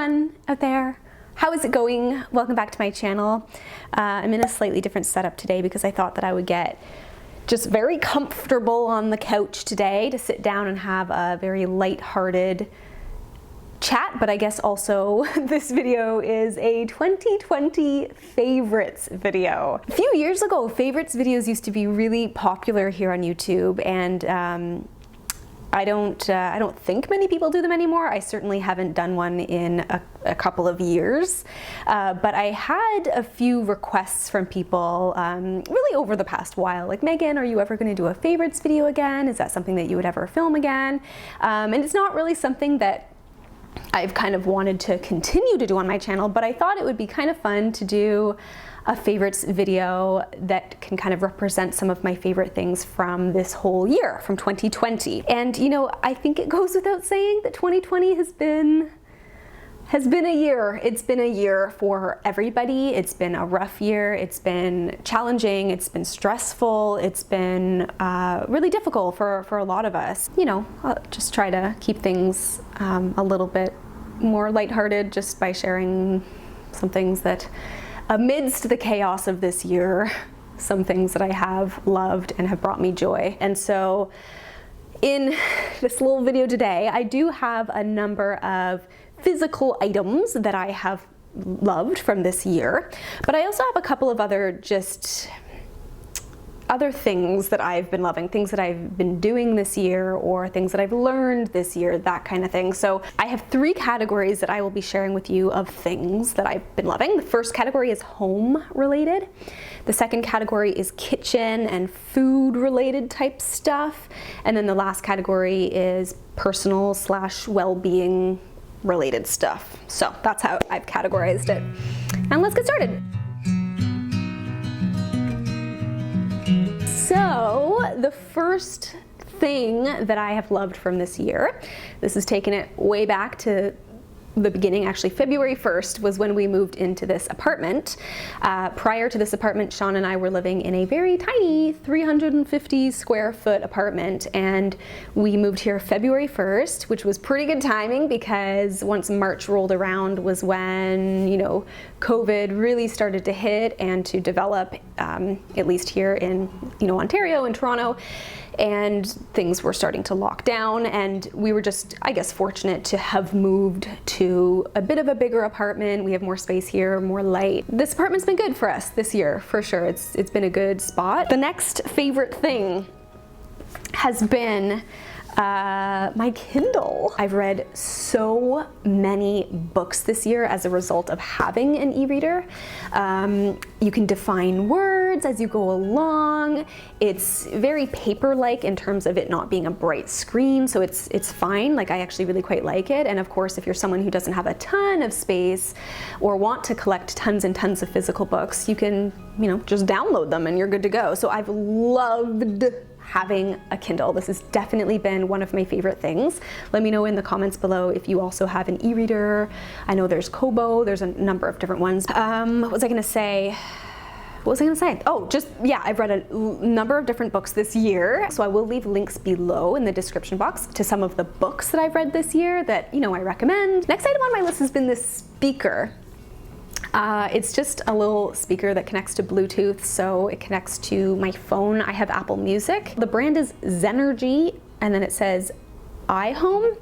everyone out there. How is it going? Welcome back to my channel. I'm in a slightly different setup today because I thought that I would get just very comfortable on the couch today to sit down and have a very light-hearted chat, but I guess also this video is a 2020 favorites video. A few years ago, favorites videos used to be really popular here on YouTube, and I don't think many people do them anymore. I certainly haven't done one in a couple of years, but I had a few requests from people really over the past while, like, Megan, are you ever going to do a favorites video again? Is that something that you would ever film again? And it's not really something that I've kind of wanted to continue to do on my channel, but I thought it would be kind of fun to do a favorites video that can kind of represent some of my favorite things from this whole year, from 2020. And you know, I think it goes without saying that 2020 has been a year. It's been a year for everybody. It's been a rough year. It's been challenging. It's been stressful. It's been really difficult for a lot of us. You know, I'll just try to keep things a little bit more lighthearted just by sharing some things that, amidst the chaos of this year, some things that I have loved and have brought me joy. And so in this little video today, I do have a number of physical items that I have loved from this year, but I also have a couple of other other things that I've been loving, things that I've been doing this year, or things that I've learned this year, that kind of thing. So I have three categories that I will be sharing with you of things that I've been loving. The first category is home related. The second category is kitchen and food related type stuff. And then the last category is personal / well-being related stuff. So that's how I've categorized it. And let's get started. So the first thing that I have loved from this year, this is taking it way back to the beginning, actually February 1st was when we moved into this apartment. Prior to this apartment, Sean and I were living in a very tiny 350 square foot apartment, and we moved here February 1st, which was pretty good timing because once March rolled around was when, you know, COVID really started to hit and to develop, at least here in, you know, Ontario and Toronto, and things were starting to lock down, and we were just, I guess, fortunate to have moved to a bit of a bigger apartment. We have more space here, more light. This apartment's been good for us this year, for sure. It's been a good spot. The next favorite thing has been my Kindle. I've read so many books this year as a result of having an e-reader. You can define words as you go along. It's very paper-like in terms of it not being a bright screen, so it's fine. Like, I actually really quite like it. And of course, if you're someone who doesn't have a ton of space or want to collect tons and tons of physical books, you can, you know, just download them and you're good to go. So I've loved having a Kindle. This has definitely been one of my favorite things. Let me know in the comments below if you also have an e-reader. I know there's Kobo, there's a number of different ones. What was I gonna say? Oh, just, yeah, I've read a number of different books this year, so I will leave links below in the description box to some of the books that I've read this year that, you know, I recommend. Next item on my list has been this speaker. It's just a little speaker that connects to Bluetooth, so it connects to my phone. I have Apple Music. The brand is Zenergy, and then it says iHome.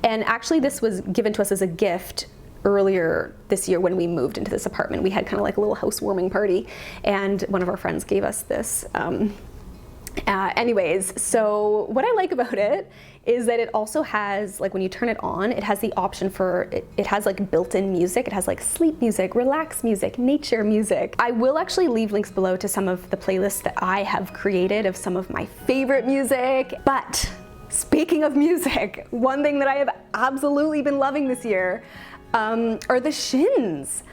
And actually this was given to us as a gift earlier this year when we moved into this apartment. We had kind of like a little housewarming party, and one of our friends gave us this. Anyways, so what I like about it is that it also has, like, when you turn it on, it has the option for, it has like built-in music. It has like sleep music, relax music, nature music. I will actually leave links below to some of the playlists that I have created of some of my favorite music. But speaking of music, one thing that I have absolutely been loving this year are the Shins.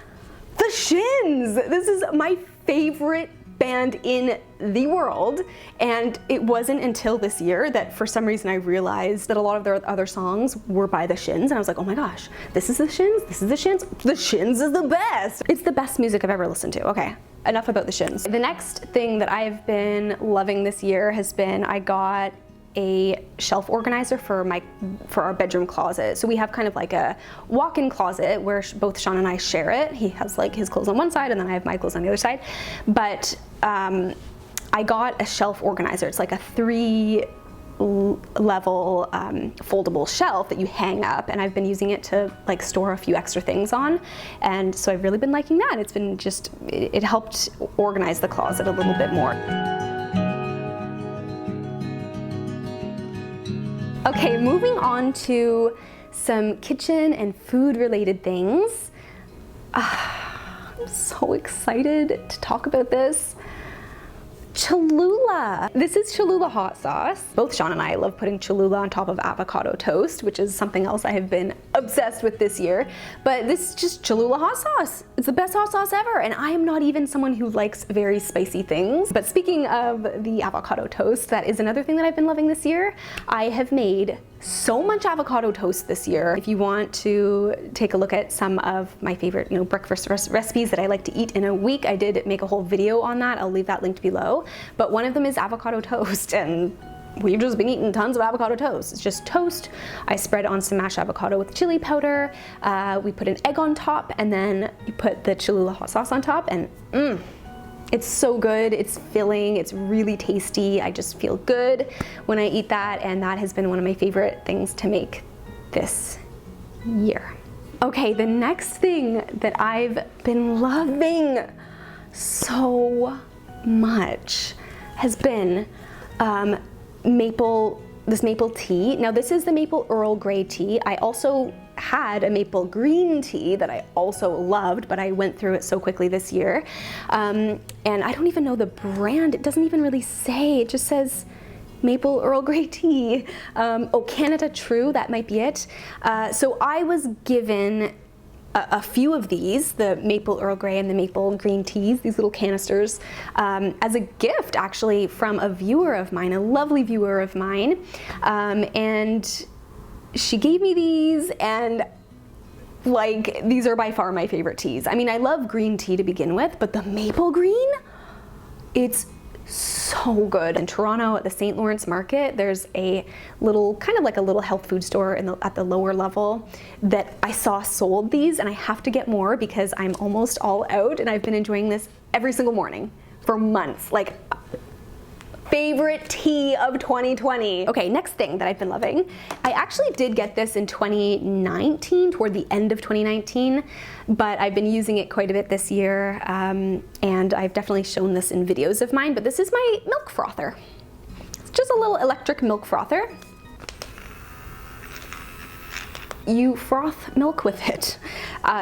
The Shins! This is my favorite band in the world, and it wasn't until this year that for some reason I realized that a lot of their other songs were by the Shins, and I was like, oh my gosh, this is the Shins, this is the Shins, the Shins is the best! It's the best music I've ever listened to. Okay, enough about the Shins. The next thing that I've been loving this year has been, I got a shelf organizer for our bedroom closet. So we have kind of like a walk-in closet where both Sean and I share it. He has like his clothes on one side and then I have my clothes on the other side. But I got a shelf organizer. It's like a 3-level foldable shelf that you hang up, and I've been using it to like store a few extra things on, and so I've really been liking that. It's been just, it helped organize the closet a little bit more. Okay, moving on to some kitchen and food related things. I'm so excited to talk about this. Cholula. This is Cholula Hot Sauce. Both Sean and I love putting Cholula on top of avocado toast, which is something else I have been obsessed with this year. But this is just Cholula Hot Sauce. It's the best hot sauce ever, and I am not even someone who likes very spicy things. But speaking of the avocado toast, that is another thing that I've been loving this year. I have made so much avocado toast this year. If you want to take a look at some of my favorite, breakfast recipes that I like to eat in a week, I did make a whole video on that. I'll leave that linked below. But one of them is avocado toast, and we've just been eating tons of avocado toast. It's just toast. I spread on some mashed avocado with chili powder. We put an egg on top, and then you put the Cholula hot sauce on top, and it's so good. It's filling. It's really tasty. I just feel good when I eat that, and that has been one of my favorite things to make this year. Okay, the next thing that I've been loving so much has been this maple tea. Now this is the maple Earl Grey tea. I also had a maple green tea that I also loved, but I went through it so quickly this year. And I don't even know the brand. It doesn't even really say. It just says maple Earl Grey tea. Canada True, that might be it. So I was given a few of these, the maple Earl Grey and the maple green teas, these little canisters, as a gift actually from a viewer of mine, a lovely viewer of mine. And she gave me these, and like, these are by far my favorite teas. I mean, I love green tea to begin with, but the maple green, it's so good. In Toronto at the St. Lawrence Market, there's a little, kind of like a little health food store at the lower level that I saw sold these, and I have to get more because I'm almost all out, and I've been enjoying this every single morning for months. Like, favorite tea of 2020. Okay, next thing that I've been loving. I actually did get this in 2019, toward the end of 2019, but I've been using it quite a bit this year, and I've definitely shown this in videos of mine, but this is my milk frother. It's just a little electric milk frother. You froth milk with it.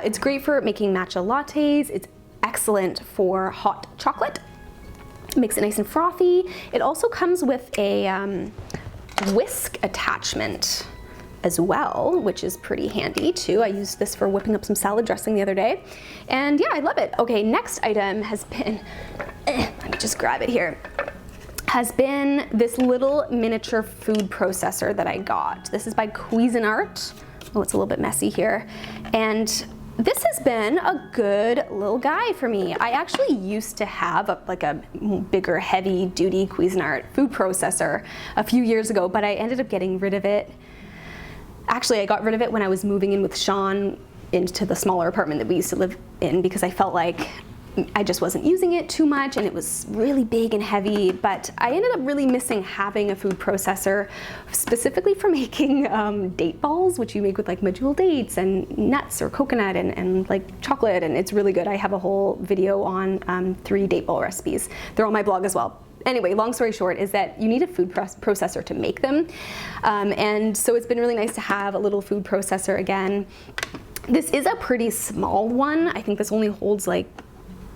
It's great for making matcha lattes. It's excellent for hot chocolate. Makes it nice and frothy. It also comes with a whisk attachment as well, which is pretty handy too. I used this for whipping up some salad dressing the other day, and yeah, I love it. Okay, next item has been, let me just grab it here, has been this little miniature food processor that I got. This is by Cuisinart. Oh, it's a little bit messy here. And this has been a good little guy for me. I actually used to have a bigger, heavy-duty Cuisinart food processor a few years ago, but I ended up getting rid of it. Actually, I got rid of it when I was moving in with Sean into the smaller apartment that we used to live in, because I felt like I just wasn't using it too much, and it was really big and heavy. But I ended up really missing having a food processor, specifically for making date balls, which you make with like medjool dates and nuts or coconut and like chocolate, and it's really good. I have a whole video on 3 date ball recipes. They're on my blog as well. Anyway, long story short is that you need a food processor to make them, and so it's been really nice to have a little food processor again. This is a pretty small one. I think this only holds like,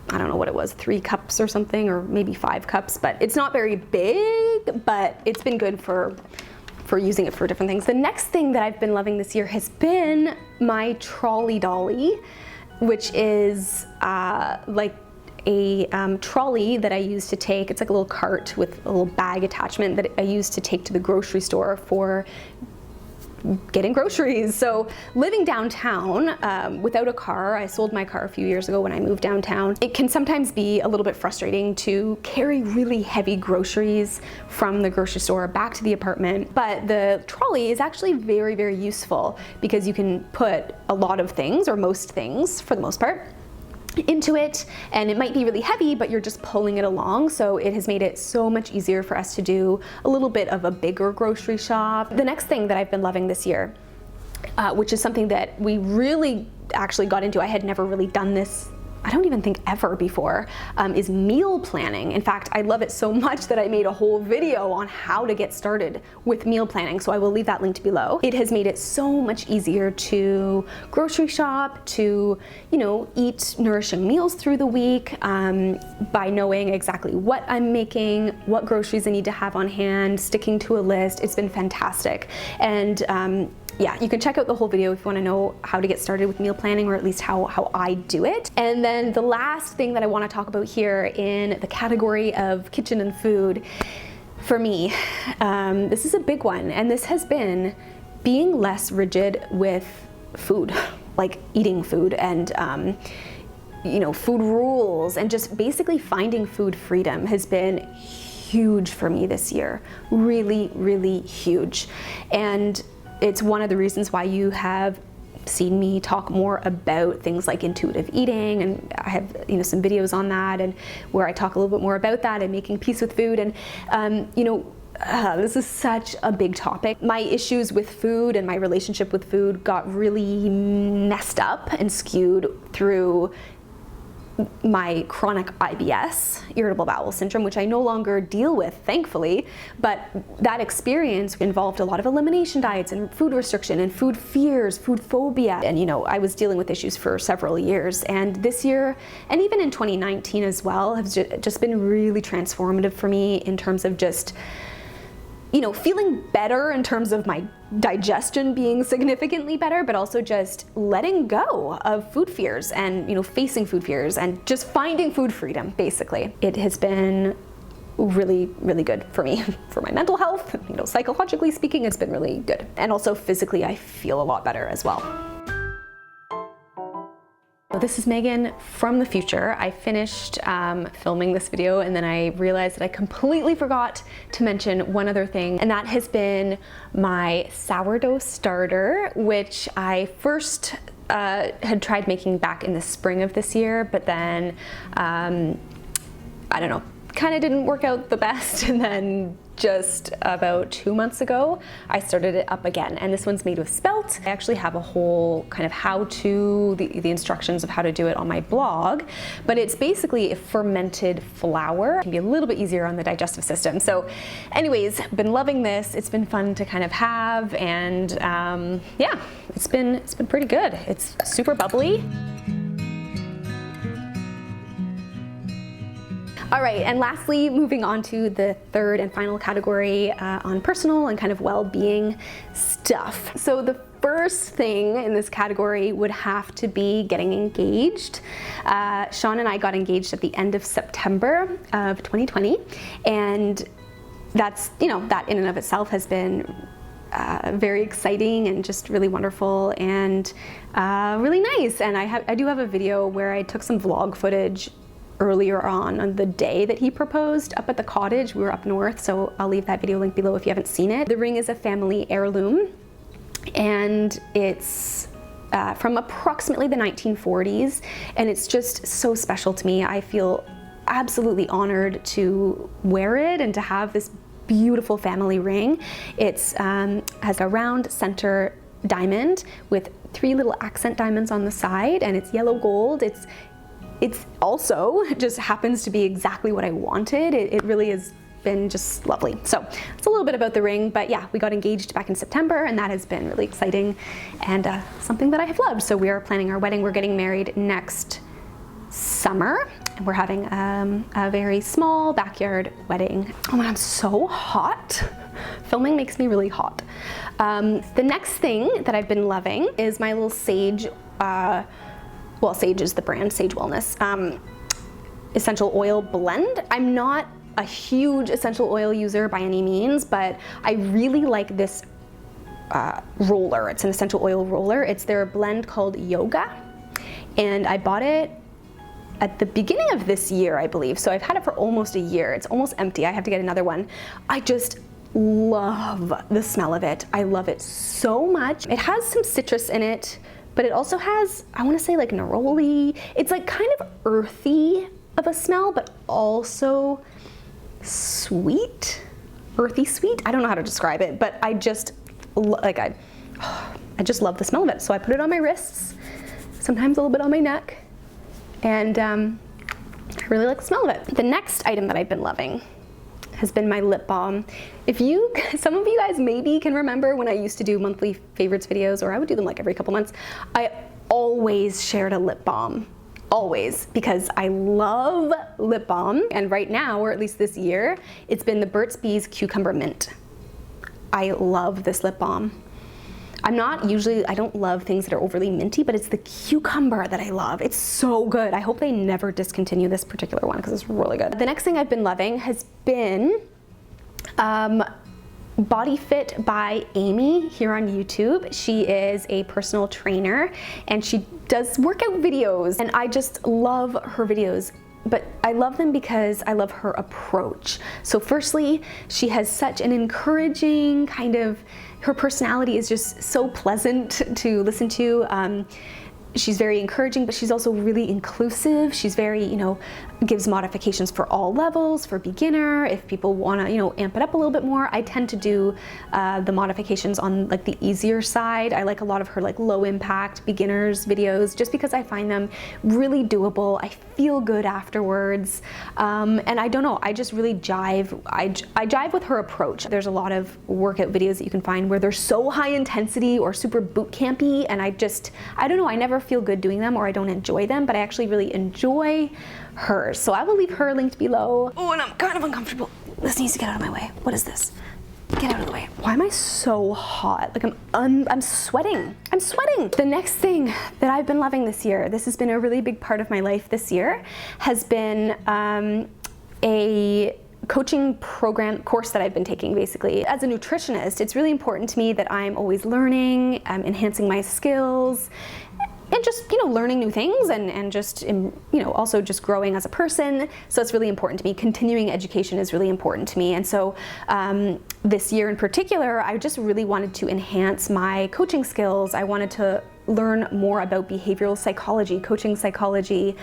I don't know what it was, 3 cups or something, or maybe 5 cups, but it's not very big, but it's been good for using it for different things. The next thing that I've been loving this year has been my trolley dolly, which is like a trolley that I use to take, it's like a little cart with a little bag attachment that I use to take to the grocery store for getting groceries. So living downtown without a car, I sold my car a few years ago when I moved downtown. It can sometimes be a little bit frustrating to carry really heavy groceries from the grocery store back to the apartment. But the trolley is actually very, very useful because you can put a lot of things, or most things for the most part, into it, and it might be really heavy, but you're just pulling it along. So it has made it so much easier for us to do a little bit of a bigger grocery shop. The next thing that I've been loving this year, which is something that we really actually got into, I had never really done this, I don't even think ever before, is meal planning. In fact, I love it so much that I made a whole video on how to get started with meal planning, so I will leave that linked below. It has made it so much easier to grocery shop, to, you know, eat nourishing meals through the week by knowing exactly what I'm making, what groceries I need to have on hand, sticking to a list. It's been fantastic. And yeah, you can check out the whole video if you want to know how to get started with meal planning, or at least how I do it. And then the last thing that I want to talk about here in the category of kitchen and food, for me, this is a big one, and this has been being less rigid with food, like eating food and you know, food rules, and just basically finding food freedom has been huge for me this year. Really, really huge. And it's one of the reasons why you have seen me talk more about things like intuitive eating, and I have, you know, some videos on that, and where I talk a little bit more about that and making peace with food. And you know, this is such a big topic. My issues with food and my relationship with food got really messed up and skewed through my chronic IBS, irritable bowel syndrome, which I no longer deal with, thankfully, but that experience involved a lot of elimination diets and food restriction and food fears, food phobia. And you know, I was dealing with issues for several years, and this year, and even in 2019 as well, has just been really transformative for me in terms of just, you know, feeling better in terms of my digestion being significantly better, but also just letting go of food fears and, you know, facing food fears and just finding food freedom, basically. It has been really, really good for me, for my mental health, you know, psychologically speaking, it's been really good. And also physically, I feel a lot better as well. This is Megan from the future. I finished filming this video, and then I realized that I completely forgot to mention one other thing, and that has been my sourdough starter, which I first had tried making back in the spring of this year, but then I don't know, kind of didn't work out the best, and then just about 2 months ago I started it up again, and this one's made with spelt. I actually have a whole kind of how-to, the instructions of how to do it on my blog, but it's basically a fermented flour. It can be a little bit easier on the digestive system. So anyways, been loving this. It's been fun to kind of have, and yeah, it's been pretty good. It's super bubbly. All right, and lastly, moving on to the third and final category on personal and kind of well-being stuff. So the first thing in this category would have to be getting engaged. Sean and I got engaged at the end of September of 2020, and that's, you know, that in and of itself has been very exciting and just really wonderful and really nice. And I do have a video where I took some vlog footage earlier on the day that he proposed up at the cottage. We were up north, so I'll leave that video link below if you haven't seen it. The ring is a family heirloom, and it's from approximately the 1940s, and it's just so special to me. I feel absolutely honored to wear it and to have this beautiful family ring. It's has a round center diamond with 3 little accent diamonds on the side, and it's yellow gold. It's also just happens to be exactly what I wanted. It really has been just lovely. So it's a little bit about the ring, but yeah, we got engaged back in September, and that has been really exciting and something that I have loved. So we are planning our wedding. We're getting married next summer, and we're having a very small backyard wedding. Oh man, I'm so hot. Filming makes me really hot. The next thing that I've been loving is my little Saje, well, Saje is the brand, Saje Wellness, essential oil blend. I'm not a huge essential oil user by any means, but I really like this roller. It's an essential oil roller. It's their blend called Yoga, and I bought it at the beginning of this year, I believe. So I've had it for almost a year. It's almost empty. I have to get another one. I just love the smell of it. I love it so much. It has some citrus in it, but it also has, I want to say like neroli. It's like kind of earthy of a smell, but also sweet, earthy sweet. I don't know how to describe it, but I just like, I just love the smell of it. So I put it on my wrists, sometimes a little bit on my neck, and I really like the smell of it. The next item that I've been loving has been my lip balm. Some of you guys maybe can remember when I used to do monthly favorites videos, or I would do them like every couple months, I always shared a lip balm. Always, because I love lip balm. And right now, or at least this year, it's been the Burt's Bees Cucumber Mint. I love this lip balm. I don't love things that are overly minty, but it's the cucumber that I love. It's so good. I hope they never discontinue this particular one because it's really good. The next thing I've been loving has been Body Fit by Amy here on YouTube. She is a personal trainer and she does workout videos, and I just love her videos. But I love them because I love her approach. So firstly, she has such an encouraging her personality is just so pleasant to listen to. She's very encouraging, but she's also really inclusive. She's very, gives modifications for all levels, for beginner. If people want to, amp it up a little bit more, I tend to do the modifications on like the easier side. I like a lot of her like low impact beginners videos just because I find them really doable. I feel good afterwards. And I don't know, I just really jive. I jive with her approach. There's a lot of workout videos that you can find where they're so high intensity or super boot campy, and I don't know, I never feel good doing them, or I don't enjoy them, but I actually really enjoy hers. So I will leave her linked below. Oh, and I'm kind of uncomfortable. This needs to get out of my way. What is this? Get out of the way. Why am I so hot? Like I'm sweating. I'm sweating. The next thing that I've been loving this year, this has been a really big part of my life this year, has been a coaching course that I've been taking. Basically, as a nutritionist, it's really important to me that I'm always learning, enhancing my skills, and just learning new things, and just also just growing as a person. So it's really important to me. Continuing education is really important to me, and so this year in particular, I just really wanted to enhance my coaching skills. I wanted to learn more about behavioral psychology, coaching psychology,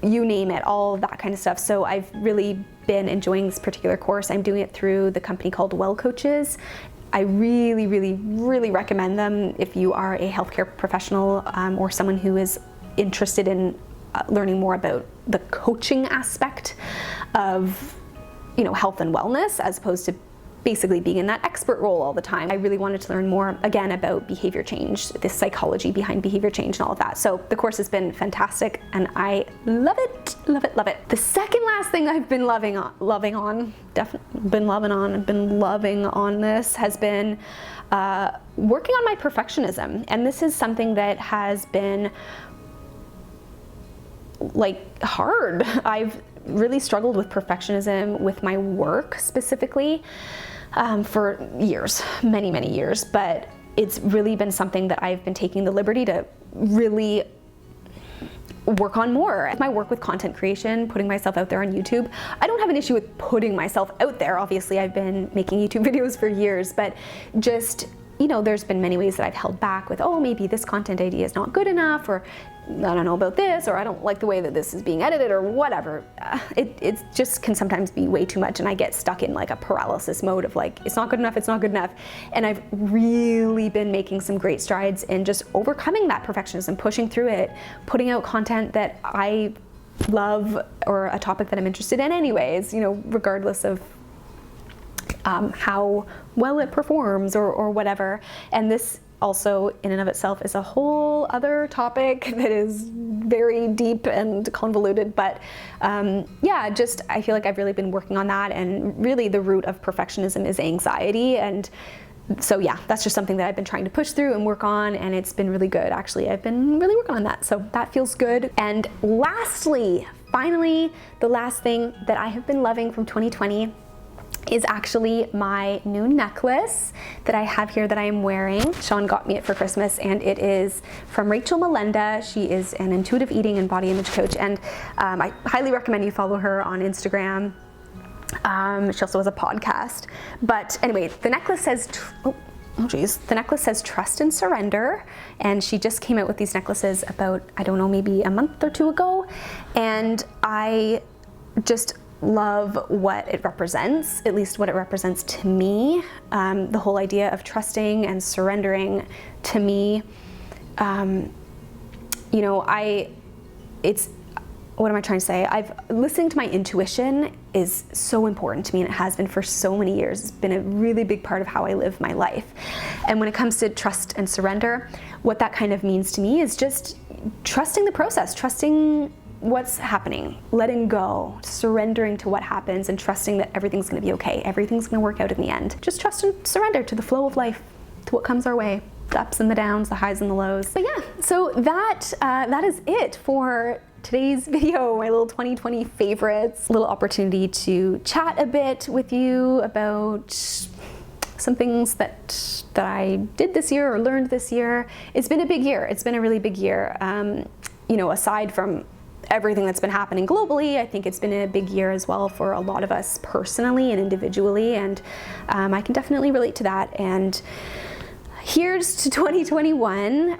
you name it, all of that kind of stuff. So I've really been enjoying this particular course. I'm doing it through the company called Well Coaches. I really, really, really recommend them if you are a healthcare professional or someone who is interested in learning more about the coaching aspect of, health and wellness, as opposed to basically being in that expert role all the time. I really wanted to learn more, again, about behavior change, the psychology behind behavior change and all of that. So the course has been fantastic and I love it, love it, love it. The second last thing I've been loving on this has been working on my perfectionism. And this is something that has been like hard. I've really struggled with perfectionism with my work specifically for years, many, many years, but it's really been something that I've been taking the liberty to really work on more. My work with content creation, putting myself out there on YouTube, I don't have an issue with putting myself out there. Obviously, I've been making YouTube videos for years, but just, there's been many ways that I've held back with, maybe this content idea is not good enough, or I don't know about this, or I don't like the way that this is being edited, or whatever. It just can sometimes be way too much, and I get stuck in like a paralysis mode of like, it's not good enough, it's not good enough. And I've really been making some great strides in just overcoming that perfectionism, pushing through it, putting out content that I love, or a topic that I'm interested in anyways, regardless of how well it performs or whatever. And this also in and of itself is a whole other topic that is very deep and convoluted, but I feel like I've really been working on that, and really the root of perfectionism is anxiety. And so that's just something that I've been trying to push through and work on, and it's been really good. Actually, I've been really working on that, so that feels good. And lastly, finally, the last thing that I have been loving from 2020 is actually my new necklace that I have here that I am wearing. Sean got me it for Christmas, and it is from Rachel Melenda. She is an intuitive eating and body image coach, and I highly recommend you follow her on Instagram. She also has a podcast. But anyway, the necklace says, the necklace says trust and surrender, and she just came out with these necklaces about, I don't know, maybe a month or two ago, and I just love what it represents, at least what it represents to me. The whole idea of trusting and surrendering to me, you know, what am I trying to say? Listening to my intuition is so important to me, and it has been for so many years. It's been a really big part of how I live my life. And when it comes to trust and surrender, what that kind of means to me is just trusting the process, trusting what's happening, letting go, surrendering to what happens, and trusting that everything's going to be okay. Everything's going to work out in the end. Just trust and surrender to the flow of life, to what comes our way, the ups and the downs, the highs and the lows. But yeah, so that is it for today's video, my little 2020 favorites. A little opportunity to chat a bit with you about some things that I did this year or learned this year. It's been a big year. It's been a really big year. You know, aside from everything that's been happening globally, I think it's been a big year as well for a lot of us personally and individually, and I can definitely relate to that. And here's to 2021,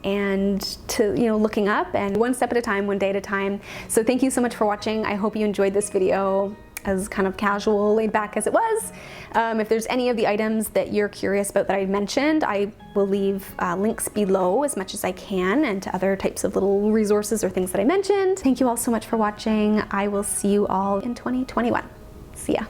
and to, you know, looking up and one step at a time, one day at a time. So thank you so much for watching. I hope you enjoyed this video, as kind of casual, laid back as it was. If there's any of the items that you're curious about that I mentioned, I will leave links below as much as I can, and to other types of little resources or things that I mentioned. Thank you all so much for watching. I will see you all in 2021. See ya.